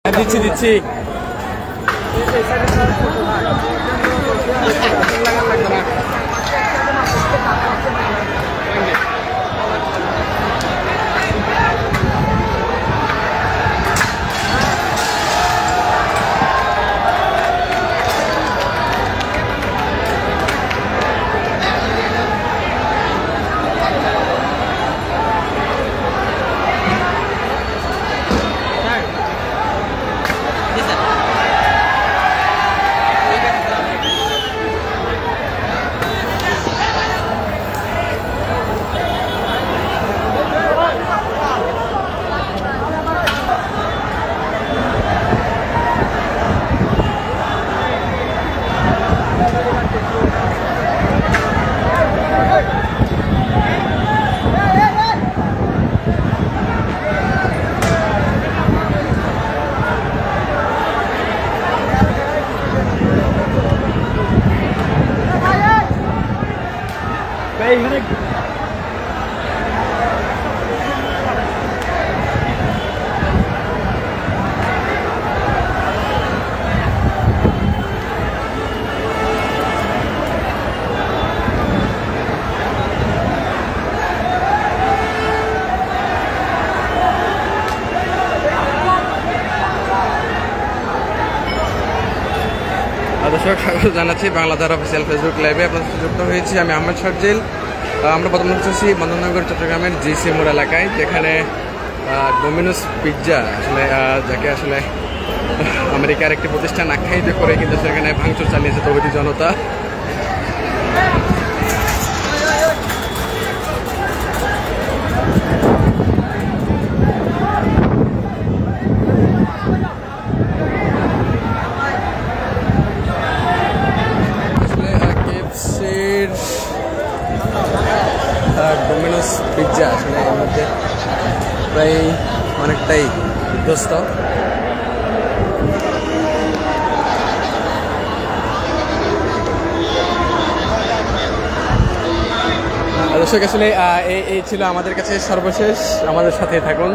দিচ্ছি দিচ্ছি দর্শক স্বাগত জানাচ্ছি বাংলাধারা অফিসিয়াল ফেসবুক লাইভে আপনার সাথে যুক্ত হয়েছি আমি আহমেদ শারজিল। আমরা বর্তমানে হচ্ছি বন্দরনগর চট্টগ্রামের জিসি মোড় এলাকায়, যেখানে ডোমিনোস পিৎজা আসলে যাকে আসলে আমেরিকার একটি প্রতিষ্ঠান আখ্যায়িত করে কিন্তু সেখানে ভাঙচুর চালিয়েছে তৌহিদি জনতা। ডোমিনোস পিৎজা আসলে এর মধ্যে প্রায় অনেকটাই বিধ্বস্ত। দর্শক আসলে এই ছিল আমাদের কাছে সর্বশেষ, আমাদের সাথে থাকুন।